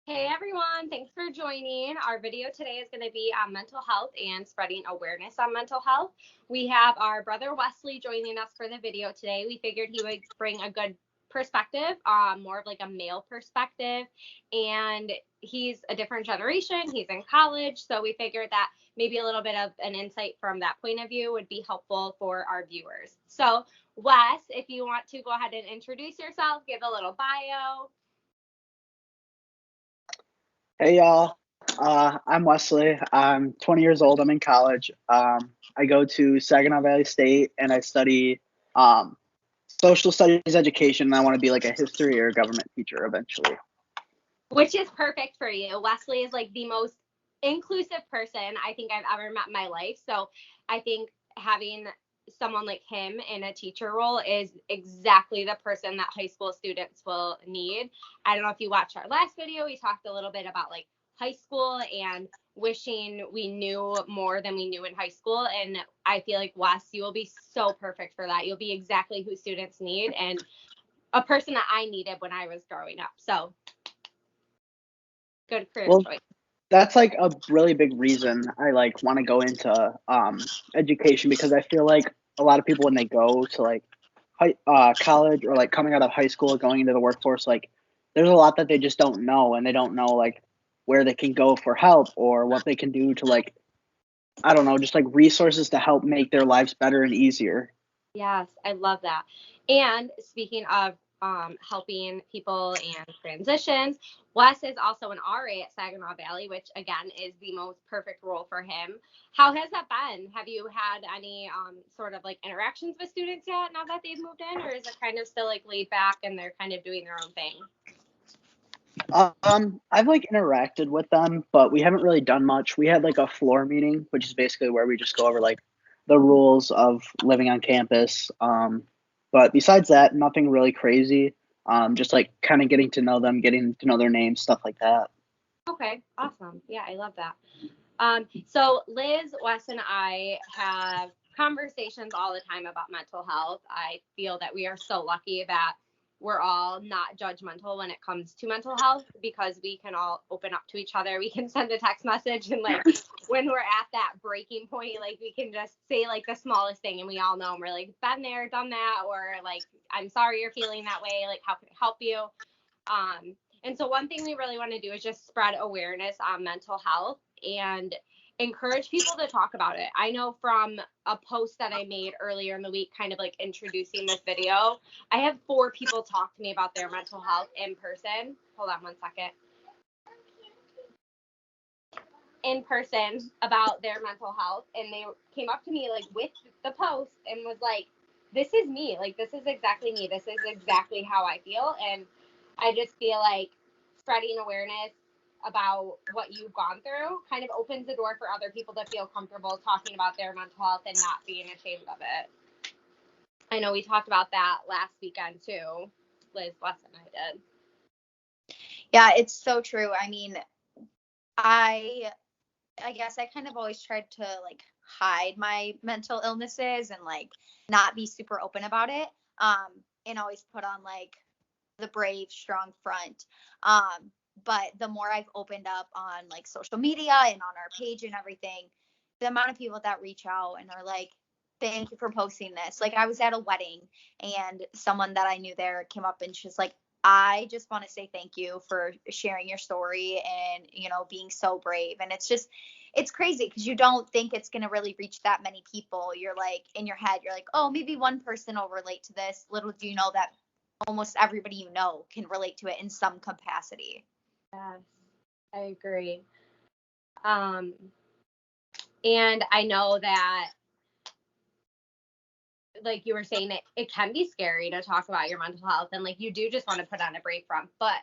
Hey everyone, thanks for joining. Our video today is going to be on mental health and spreading awareness on mental health. We have our brother Wesley joining us for the video today. We figured he would bring a good perspective, more of like a male perspective, and he's a different generation. He's in college, so we figured that maybe a little bit of an insight from that point of view would be helpful for our viewers. So, Wes, if you want to go ahead and introduce yourself, give a little bio. Hey y'all, I'm Wesley. I'm 20 years old. I'm in college. I go to Saginaw Valley State and I study social studies education. And I want to be like a history or government teacher eventually. Which is perfect for you. Wesley is like the most inclusive person I think I've ever met in my life. So I think having someone like him in a teacher role is exactly the person that high school students will need. I don't know if you watched our last video, we talked a little bit about like high school and wishing we knew more than we knew in high school. And I feel like Wes, you will be so perfect for that. You'll be exactly who students need and a person that I needed when I was growing up. So good career choice. That's like a really big reason I like want to go into education, because I feel like a lot of people when they go to like college or like coming out of high school going into the workforce, like there's a lot that they just don't know, and they don't know like where they can go for help or what they can do to like, I don't know, just like resources to help make their lives better and easier. Yes, I love that. And speaking of helping people and transitions, Wes is also an RA at Saginaw Valley, which again is the most perfect role for him. How has that been? Have you had any sort of like interactions with students yet now that they've moved in, or is it kind of still like laid back and they're kind of doing their own thing? I've like interacted with them, but we haven't really done much. We had like a floor meeting, which is basically where we just go over like the rules of living on campus. But besides that, nothing really crazy. Just like kind of getting to know them, getting to know their names, stuff like that. Okay, awesome. Yeah, I love that. So Liz, Wes, and I have conversations all the time about mental health. I feel that we are so lucky that we're all not judgmental when it comes to mental health because we can all open up to each other. We can send a text message and like when we're at that breaking point, like we can just say like the smallest thing and we all know we're like been there, done that, or like I'm sorry you're feeling that way. Like how can I help you? And so one thing we really want to do is just spread awareness on mental health and encourage people to talk about it. I know from a post that I made earlier in the week, kind of like introducing this video, I have 4 people talk to me about their mental health in person. Hold on one second. In person about their mental health. And they came up to me like with the post and was like, this is me. Like, this is exactly me. This is exactly how I feel. And I just feel like spreading awareness about what you've gone through kind of opens the door for other people to feel comfortable talking about their mental health and not being ashamed of it. I know we talked about that last weekend too. Liz, Wes, and I did. Yeah, it's so true. I mean, I guess I kind of always tried to like hide my mental illnesses and like not be super open about it. And always put on like the brave, strong front. But the more I've opened up on like social media and on our page and everything, the amount of people that reach out and are like, thank you for posting this. Like I was at a wedding and someone that I knew there came up and she's like, I just want to say thank you for sharing your story and, you know, being so brave. And it's crazy because you don't think it's going to really reach that many people. You're like in your head, you're like, oh, maybe one person will relate to this. Little do you know that almost everybody you know can relate to it in some capacity. Yes, I agree. And I know that, like you were saying, it can be scary to talk about your mental health and like you do just want to put on a brave front. But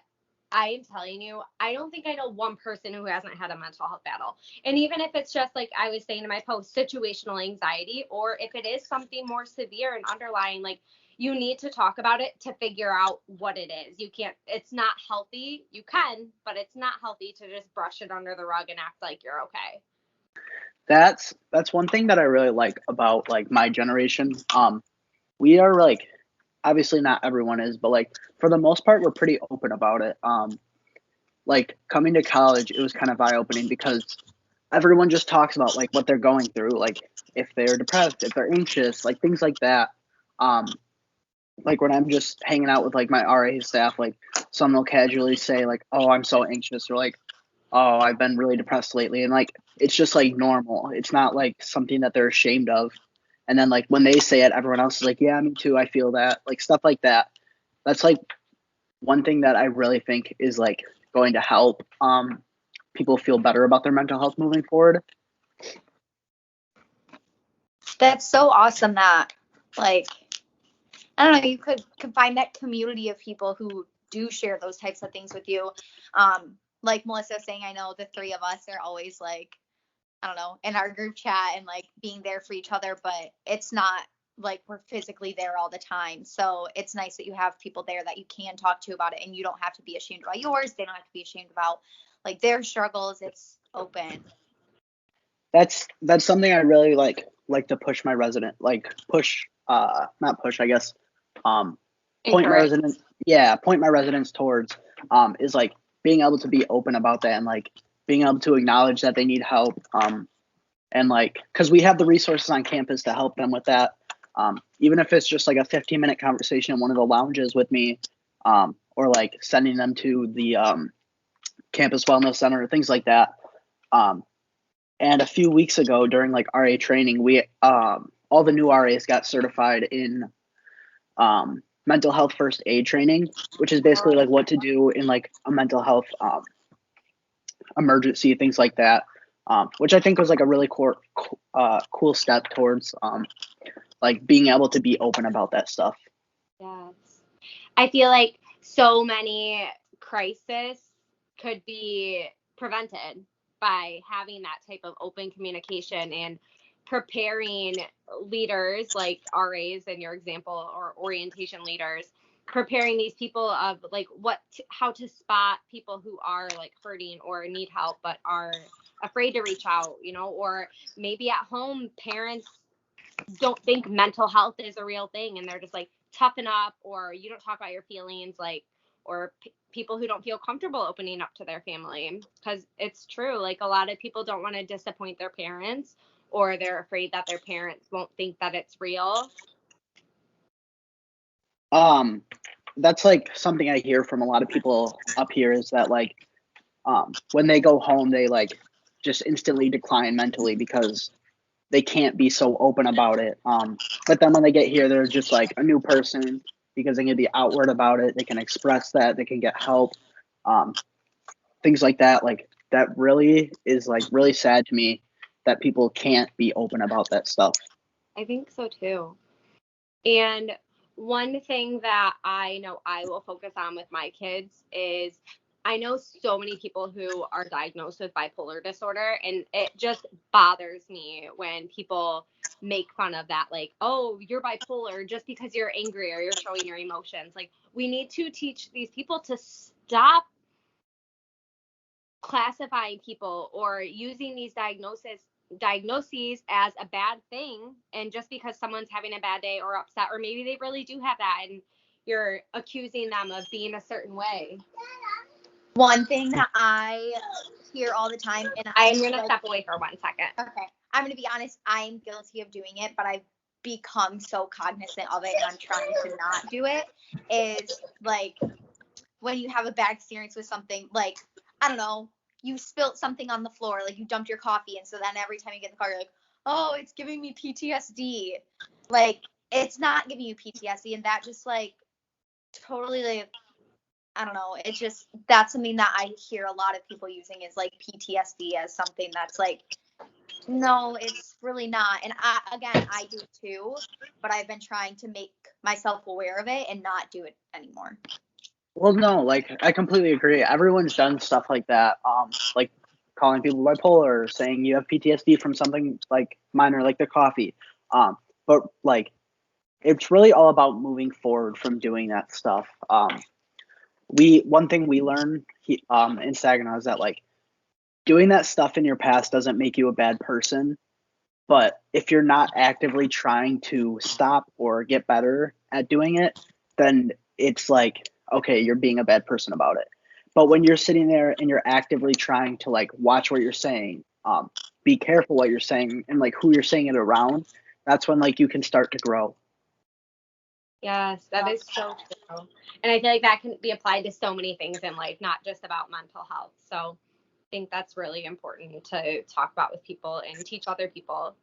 I am telling you, I don't think I know one person who hasn't had a mental health battle. And even if it's just like I was saying in my post, situational anxiety, or if it is something more severe and underlying, like you need to talk about it to figure out what it is. You can't, it's not healthy. You can, but it's not healthy to just brush it under the rug and act like you're okay. That's one thing that I really like about like my generation. We are like, obviously not everyone is, but like for the most part, we're pretty open about it. like coming to college, it was kind of eye opening because everyone just talks about like what they're going through, like if they're depressed, if they're anxious, like things like that. Um, like when I'm just hanging out with like my RA staff, like some will casually say like, "Oh, I'm so anxious," or like, "Oh, I've been really depressed lately," and like it's just like normal. It's not like something that they're ashamed of. And then like when they say it, everyone else is like, "Yeah, me too. I feel that." Like stuff like that. That's like one thing that I really think is like going to help people feel better about their mental health moving forward. That's so awesome that, like, I don't know, you could find that community of people who do share those types of things with you. Like Melissa was saying, I know the three of us are always like, I don't know, in our group chat and like being there for each other, but it's not like we're physically there all the time. So it's nice that you have people there that you can talk to about it, and you don't have to be ashamed about yours. They don't have to be ashamed about like their struggles. It's open. That's something I really like to push my resident, like push, not push, I guess, point my Encourage. residents towards, is like being able to be open about that and like being able to acknowledge that they need help, and like because we have the resources on campus to help them with that, even if it's just like a 15-minute conversation in one of the lounges with me, or like sending them to the campus wellness center, things like that. And a few weeks ago during like RA training, we all the new RAs got certified in mental health first aid training, which is basically like what to do in like a mental health emergency, things like that. Which I think was like a really cool step towards like being able to be open about that stuff. Yes. I feel like so many crises could be prevented by having that type of open communication and preparing leaders like RAs in your example, or orientation leaders, preparing these people of like how to spot people who are like hurting or need help but are afraid to reach out, or maybe at home parents don't think mental health is a real thing and they're just like toughen up, or you don't talk about your feelings, like, or people who don't feel comfortable opening up to their family, because it's true, like a lot of people don't want to disappoint their parents, or they're afraid that their parents won't think that it's real. That's like something I hear from a lot of people up here is that like when they go home they like just instantly decline mentally because they can't be so open about it. But then when they get here, they're just like a new person because they can be outward about it. They can express that. They can get help. Things like that. Like that really is like really sad to me that people can't be open about that stuff. I think so too. And one thing that I know I will focus on with my kids is I know so many people who are diagnosed with bipolar disorder, and it just bothers me when people make fun of that, like, oh, you're bipolar just because you're angry or you're showing your emotions. Like, we need to teach these people to stop classifying people or using these diagnoses as a bad thing, and just because someone's having a bad day or upset, or maybe they really do have that, and you're accusing them of being a certain way. One thing that I hear all the time, and I'm going to step away for 1 second. Okay. I'm going to be honest, I'm guilty of doing it, but I've become so cognizant of it and I'm trying to not do it, is like when you have a bad experience with something, like, I don't know, you spilt something on the floor, like you dumped your coffee, and so then every time you get in the car, you're like, oh, it's giving me PTSD. Like, it's not giving you PTSD, and that just like totally like, I don't know, it's just, that's something that I hear a lot of people using is like PTSD as something that's like, no, it's really not. And I do too, but I've been trying to make myself aware of it and not do it anymore. Well, no, like I completely agree. Everyone's done stuff like that. Like calling people bipolar, saying you have PTSD from something like minor, like the coffee. But like it's really all about moving forward from doing that stuff. One thing we learned in Saginaw is that like doing that stuff in your past doesn't make you a bad person. But if you're not actively trying to stop or get better at doing it, then it's like, okay, you're being a bad person about it. But when you're sitting there and you're actively trying to like watch what you're saying, be careful what you're saying and like who you're saying it around, that's when like you can start to grow. Yes, that is so true. And I feel like that can be applied to so many things in life, not just about mental health. So I think that's really important to talk about with people and teach other people.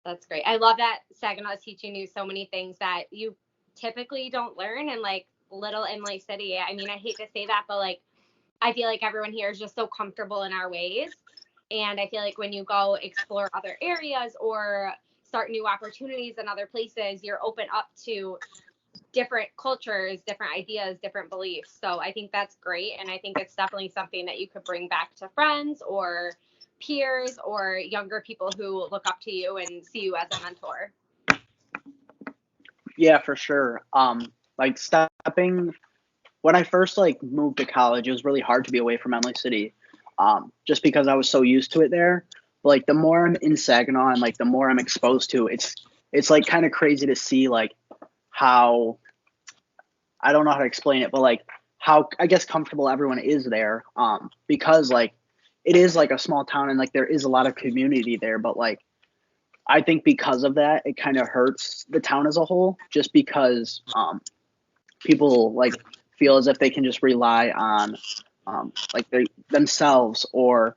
That's great. I love that Saginaw is teaching you so many things that you typically don't learn in like little Imlay City. I mean, I hate to say that, but like I feel like everyone here is just so comfortable in our ways. And I feel like when you go explore other areas or start new opportunities in other places, you're open up to different cultures, different ideas, different beliefs. So I think that's great. And I think it's definitely something that you could bring back to friends or peers or younger people who look up to you and see you as a mentor. Yeah, for sure. Like stepping when I first like moved to college, it was really hard to be away from Emily City, just because I was so used to it there. But like the more I'm in Saginaw and like the more I'm exposed to, it's like kind of crazy to see like how I don't know how to explain it, but like how I guess comfortable everyone is there, because like it is like a small town and like there is a lot of community there, but like I think because of that, it kind of hurts the town as a whole, just because people like feel as if they can just rely on like themselves or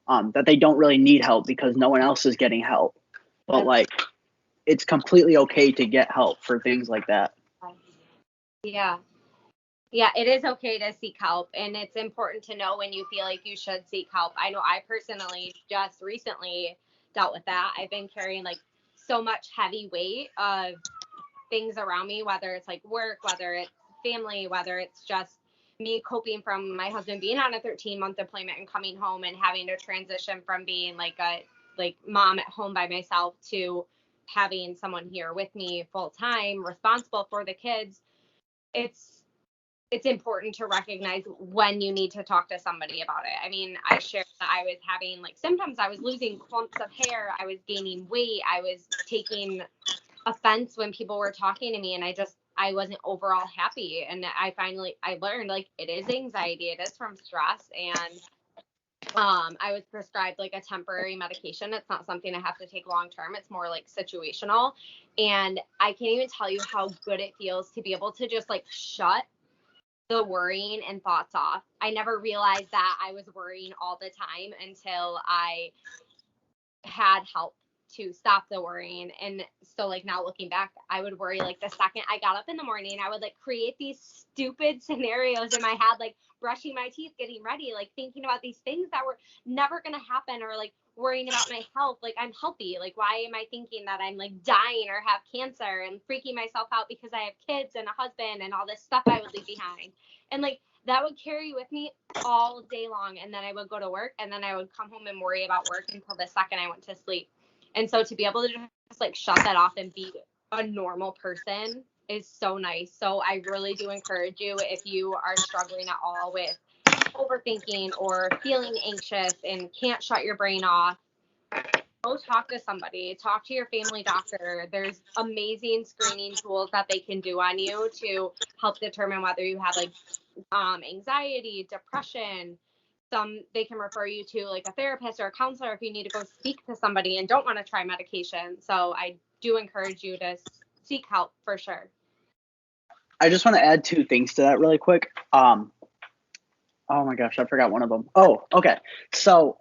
that they don't really need help because no one else is getting help. But like it's completely okay to get help for things like that. Yeah. Yeah, it is okay to seek help, and it's important to know when you feel like you should seek help. I know I personally just recently dealt with that. I've been carrying like so much heavy weight of things around me, whether it's like work, whether it's family, whether it's just me coping from my husband being on a 13-month deployment and coming home and having to transition from being like a like mom at home by myself to having someone here with me full time, responsible for the kids. It's important to recognize when you need to talk to somebody about it. I mean, I shared that I was having like symptoms. I was losing clumps of hair. I was gaining weight. I was taking offense when people were talking to me, and I wasn't overall happy. And I learned like it is anxiety. It is from stress. And I was prescribed like a temporary medication. It's not something I have to take long term. It's more like situational. And I can't even tell you how good it feels to be able to just like shut the worrying and thoughts off. I never realized that I was worrying all the time until I had help to stop the worrying. And so like now looking back, I would worry like the second I got up in the morning, I would like create these stupid scenarios in my head, like brushing my teeth, getting ready, like thinking about these things that were never going to happen, or like worrying about my health. Like I'm healthy. Like why am I thinking that I'm like dying or have cancer, and freaking myself out because I have kids and a husband and all this stuff I would leave behind. And like that would carry with me all day long. And then I would go to work, and then I would come home and worry about work until the second I went to sleep. And so to be able to just like shut that off and be a normal person is so nice. So I really do encourage you, if you are struggling at all with overthinking or feeling anxious and can't shut your brain off, go talk to somebody, talk to your family doctor. There's amazing screening tools that they can do on you to help determine whether you have like anxiety, depression. They can refer you to like a therapist or a counselor if you need to go speak to somebody and don't want to try medication. So I do encourage you to seek help for sure. I just want to add two things to that really quick. Oh my gosh, I forgot one of them. Oh, okay. So,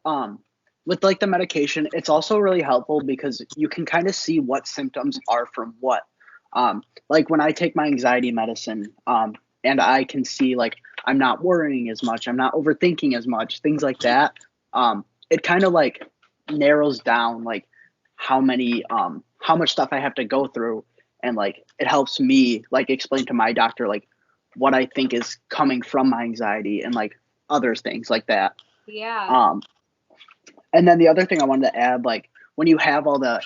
with like the medication, it's also really helpful because you can kind of see what symptoms are from what. Like when I take my anxiety medicine, and I can see like I'm not worrying as much, I'm not overthinking as much, things like that. It kind of like narrows down like how much stuff I have to go through, and like it helps me like explain to my doctor like what I think is coming from my anxiety and like other things like that. Yeah. And then the other thing I wanted to add, like when you have all the,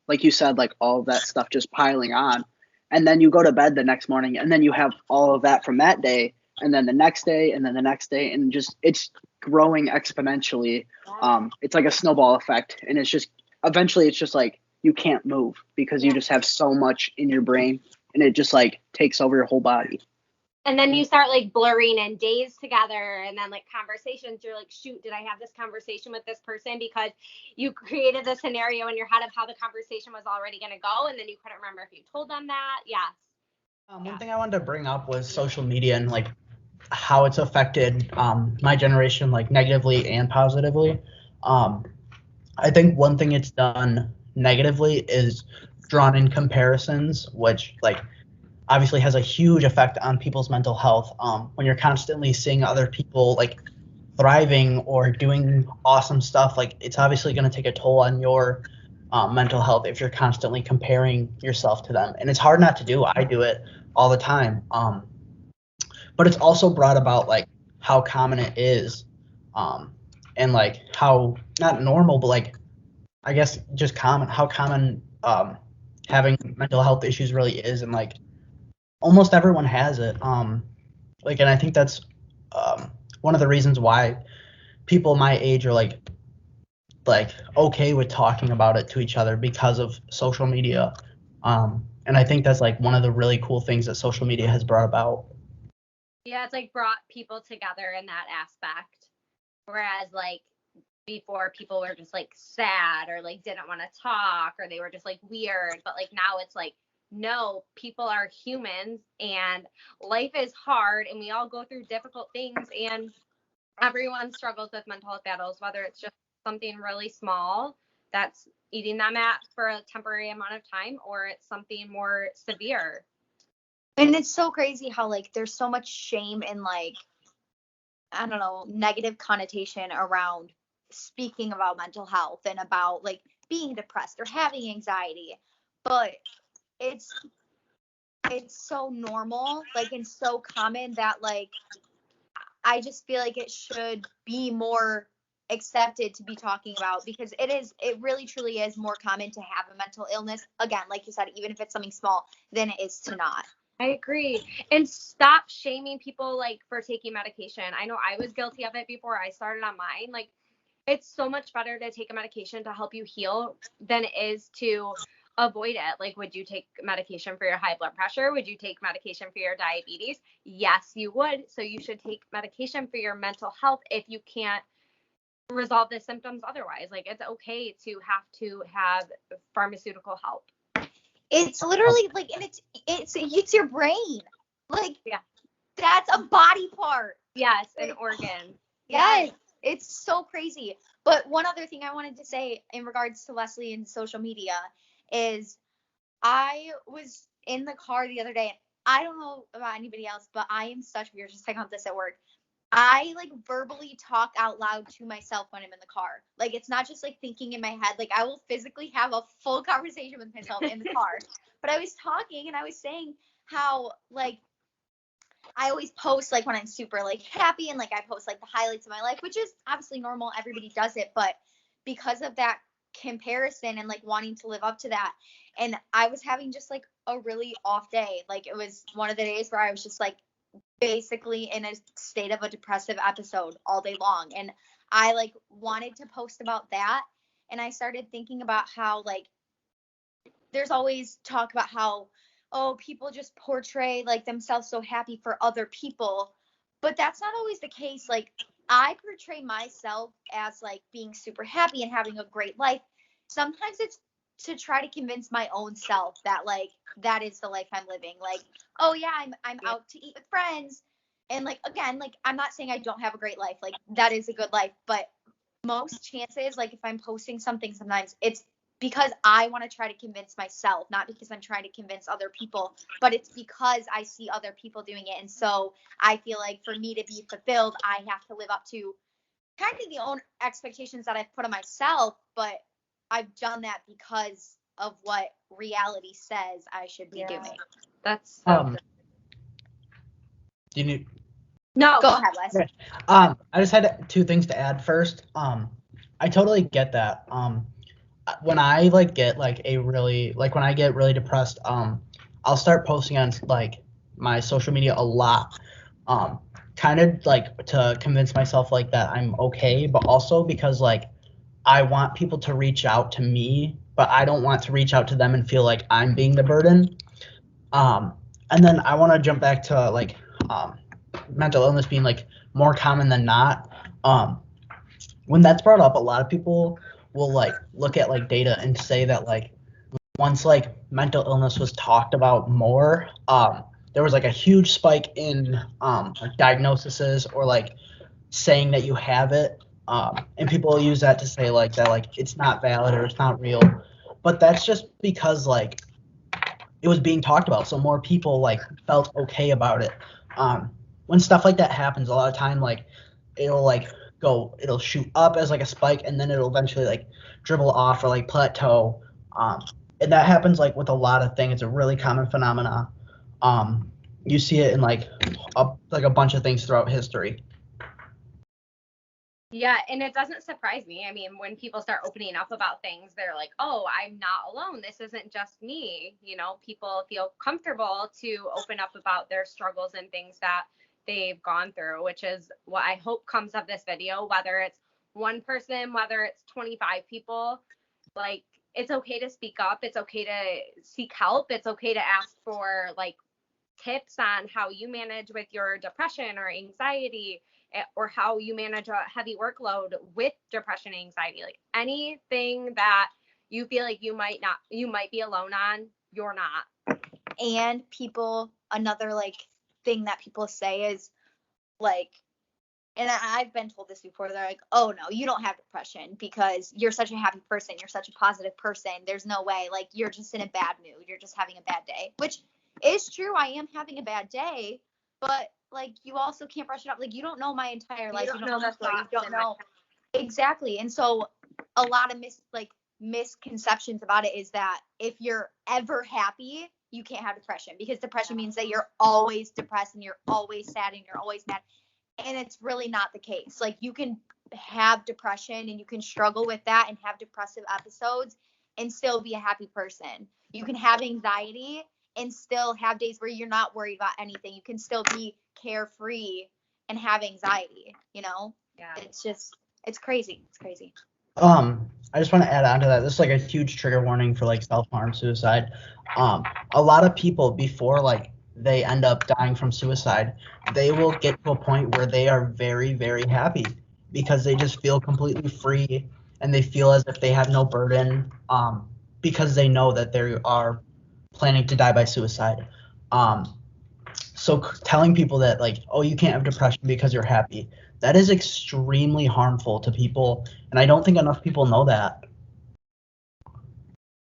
like you said, like all of that stuff just piling on, and then you go to bed the next morning, and then you have all of that from that day, and then the next day, and then the next day, and just it's growing exponentially. It's like a snowball effect, and it's just eventually it's just like you can't move because you just have so much in your brain, and it just like takes over your whole body. And then you start like blurring in days together, and then like conversations. You're like, shoot, did I have this conversation with this person? Because you created the scenario in your head of how the conversation was already going to go, and then you couldn't remember if you told them that. Yes. One thing I wanted to bring up was social media and like how it's affected my generation like negatively and positively. I think one thing it's done negatively is drawn in comparisons, which like obviously has a huge effect on people's mental health. When you're constantly seeing other people like thriving or doing awesome stuff, like it's obviously going to take a toll on your mental health if you're constantly comparing yourself to them. And it's hard not to do. I do it all the time. But it's also brought about like how common it is, and like how not normal, but like I guess just common, how common having mental health issues really is, and like almost everyone has it. Like, and I think that's one of the reasons why people my age are like okay with talking about it to each other because of social media. And I think that's like one of the really cool things that social media has brought about. Yeah, it's like brought people together in that aspect. Whereas like before, people were just like sad or like didn't want to talk, or they were just like weird. But like now it's like, no, people are humans and life is hard and we all go through difficult things, and everyone struggles with mental health battles, whether it's just something really small that's eating them at for a temporary amount of time, or it's something more severe. And it's so crazy how like there's so much shame and like, I don't know, negative connotation around speaking about mental health and about like being depressed or having anxiety. But it's so normal, like, and so common that like I just feel like it should be more accepted to be talking about, because it really truly is more common to have a mental illness, again, like you said, even if it's something small, than it is to not. I agree. And stop shaming people like for taking medication. I know I was guilty of it before I started on mine. Like, it's so much better to take a medication to help you heal than it is to avoid it. Like, would you take medication for your high blood pressure? Would you take medication for your diabetes? Yes, you would. So you should take medication for your mental health if you can't resolve the symptoms otherwise. Like, it's okay to have pharmaceutical help. It's literally like, and it's your brain. Like, yeah, that's a body part. Yes, an organ. Yes, it's so crazy. But one other thing I wanted to say in regards to Wesley and social media is I was in the car the other day, and I don't know about anybody else, but I am such weird. Just talking about this at work. I like verbally talk out loud to myself when I'm in the car. Like, it's not just like thinking in my head. Like, I will physically have a full conversation with myself in the car. But I was talking and I was saying how like I always post like when I'm super like happy, and like I post like the highlights of my life, which is obviously normal. Everybody does it. But because of that comparison and like wanting to live up to that, and I was having just like a really off day. Like, it was one of the days where I was just like basically in a state of a depressive episode all day long, and I like wanted to post about that. And I started thinking about how like there's always talk about how, oh, people just portray like themselves so happy for other people, but that's not always the case. Like, I portray myself as like being super happy and having a great life. Sometimes it's to try to convince my own self that like that is the life I'm living. Like, oh yeah, I'm out to eat with friends. And like, again, like, I'm not saying I don't have a great life. Like, that is a good life. But most chances, like if I'm posting something, sometimes it's because I want to try to convince myself, not because I'm trying to convince other people, but it's because I see other people doing it. And so I feel like for me to be fulfilled, I have to live up to kind of the own expectations that I've put on myself. But I've done that because of what reality says I should be doing. That's so do you need No, go ahead, Les. Okay. I just had two things to add first. I totally get that. When I like get like when I get really depressed, I'll start posting on like my social media a lot. Kind of like to convince myself like that I'm okay, but also because like I want people to reach out to me, but I don't want to reach out to them and feel like I'm being the burden. And then I want to jump back to like mental illness being like more common than not. When that's brought up, a lot of people will like look at like data and say that like once like mental illness was talked about more, there was like a huge spike in like diagnoses or like saying that you have it, and people use that to say like that like it's not valid or it's not real, but that's just because like it was being talked about, so more people like felt okay about it. When stuff like that happens, a lot of time like it'll shoot up as like a spike, and then it'll eventually like dribble off or like plateau. And that happens like with a lot of things. It's a really common phenomena. You see it in like a bunch of things throughout history. Yeah, and it doesn't surprise me. I mean, when people start opening up about things, they're like, oh, I'm not alone. This isn't just me. You know, people feel comfortable to open up about their struggles and things that they've gone through, which is what I hope comes of this video, whether it's one person, whether it's 25 people. Like, it's okay to speak up. It's okay to seek help. It's okay to ask for like tips on how you manage with your depression or anxiety, or how you manage a heavy workload with depression and anxiety. Like anything that you feel like you might be alone on, you're not. And people, another like thing that people say is like, and I've been told this before, they're like, oh no, you don't have depression because you're such a happy person, you're such a positive person, there's no way, like you're just in a bad mood, you're just having a bad day, which is true. I am having a bad day, but like you also can't brush it up. Like you don't know my entire life. You don't know the story. thoughts You don't know exactly. And so a lot of misconceptions about it is that if you're ever happy, you can't have depression, because depression means that you're always depressed and you're always sad and you're always mad. And it's really not the case. Like you can have depression and you can struggle with that and have depressive episodes and still be a happy person. You can have anxiety and still have days where you're not worried about anything. You can still be carefree and have anxiety, you know? Yeah. It's crazy. It's crazy. I just want to add on to that. This is like a huge trigger warning for like self-harm, suicide. A lot of people, before like they end up dying from suicide, they will get to a point where they are very, very happy because they just feel completely free and they feel as if they have no burden, because they know that they are planning to die by suicide. So telling people that like, oh, you can't have depression because you're happy, that is extremely harmful to people, and I don't think enough people know that.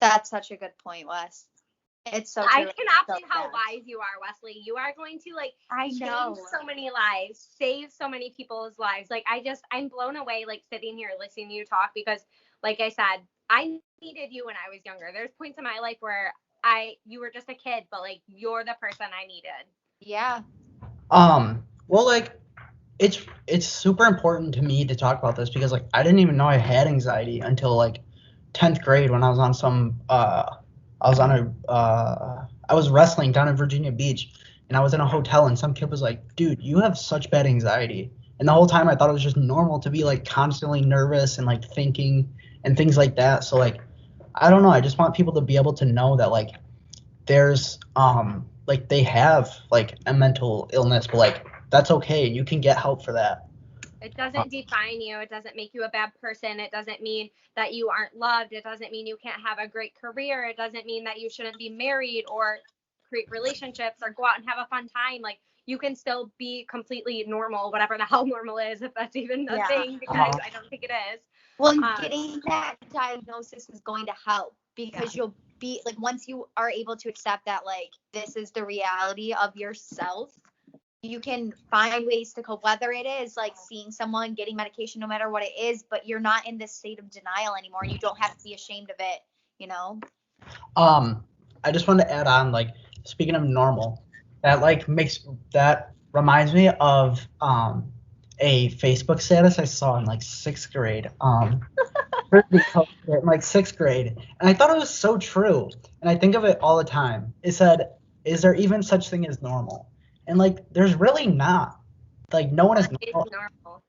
That's such a good point, Wes. It's so true. I cannot believe how wise you are, Wesley. You are going to like change so many lives, save so many people's lives. Like I'm blown away like sitting here listening to you talk, because like I said, I needed you when I was younger. There's points in my life where you were just a kid, but like you're the person I needed. Yeah. Well, like it's super important to me to talk about this because like I didn't even know I had anxiety until like 10th grade when I was on some I was wrestling down in Virginia Beach, and I was in a hotel, and some kid was like, dude, you have such bad anxiety. And the whole time I thought it was just normal to be like constantly nervous and like thinking and things like that. So like I don't know, I just want people to be able to know that like there's like they have like a mental illness, but like that's okay, and you can get help for that. It doesn't define you. It doesn't make you a bad person. It doesn't mean that you aren't loved. It doesn't mean you can't have a great career. It doesn't mean that you shouldn't be married or create relationships or go out and have a fun time. Like you can still be completely normal, whatever the hell normal is, if that's even a thing, because I don't think it is. Well, getting that diagnosis is going to help, because you'll be like, once you are able to accept that like this is the reality of yourself, you can find ways to cope, whether it is like seeing someone, getting medication, no matter what it is, but you're not in this state of denial anymore. You don't have to be ashamed of it, you know? I just wanted to add on, like, speaking of normal, that reminds me of a Facebook status I saw in like 6th grade. In like 6th grade, and I thought it was so true, and I think of it all the time. It said, is there even such thing as normal? And like there's really not. Like no one is normal.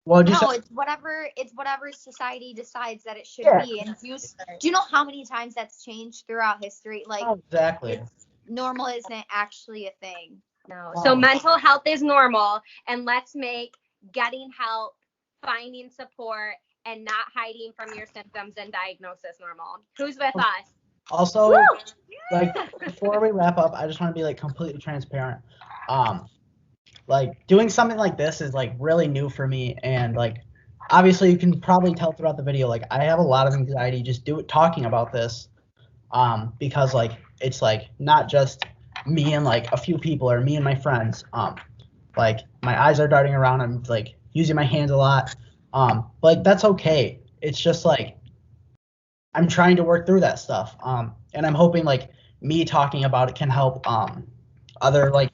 Well, it's whatever society decides that it should be. And do you know how many times that's changed throughout history? Like exactly. Normal isn't actually a thing. No. So mental health is normal, and let's make getting help, finding support, and not hiding from your symptoms and diagnosis normal. Who's with us? Also, Woo! like, before we wrap up, I just want to be like completely transparent. Like, doing something like this is like really new for me, and like obviously you can probably tell throughout the video, like I have a lot of anxiety just talking about this, because like it's like not just me and like a few people or me and my friends. Like my eyes are darting around, I'm like using my hands a lot. Like that's okay. It's just like I'm trying to work through that stuff. And I'm hoping like me talking about it can help other like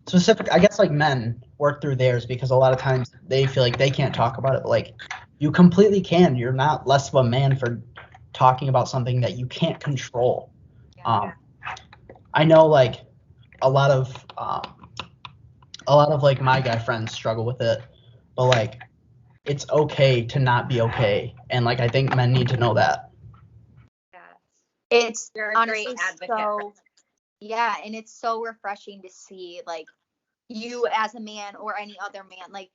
specific, I guess, like men work through theirs, because a lot of times they feel like they can't talk about it, but like you completely can. You're not less of a man for talking about something that you can't control. I know like a lot of like my guy friends struggle with it, but like it's okay to not be okay, and like I think men need to know that. It's You're a honestly great advocate. so, yeah, and it's so refreshing to see like you as a man or any other man like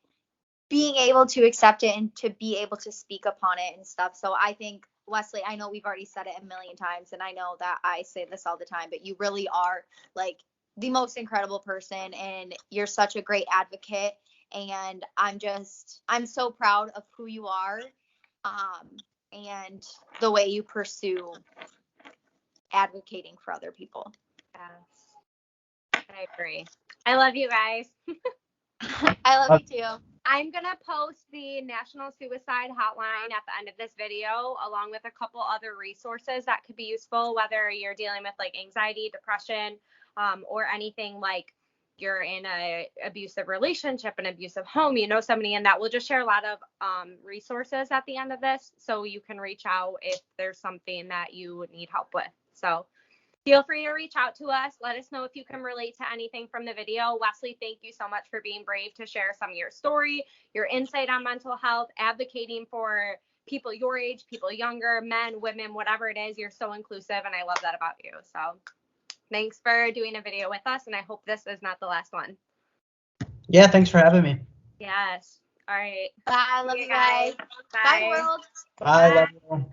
being able to accept it and to be able to speak upon it and stuff. So I think, Wesley, I know we've already said it a million times, and I know that I say this all the time, but you really are like the most incredible person, and you're such a great advocate, and I'm so proud of who you are, and the way you pursue advocating for other people. Yes, I agree. I love you guys. I love you too. I'm going to post the National Suicide Hotline at the end of this video, along with a couple other resources that could be useful, whether you're dealing with like anxiety, depression, or anything like you're in a abusive relationship, an abusive home, you know somebody, and that we'll just share a lot of resources at the end of this, so you can reach out if there's something that you need help with. So feel free to reach out to us. Let us know if you can relate to anything from the video. Wesley, thank you so much for being brave to share some of your story, your insight on mental health, advocating for people your age, people younger, men, women, whatever it is. You're so inclusive, and I love that about you. So thanks for doing a video with us, and I hope this is not the last one. Yeah, thanks for having me. Yes. All right. Bye. Love you guys. Bye. Bye, world. Bye. Love you.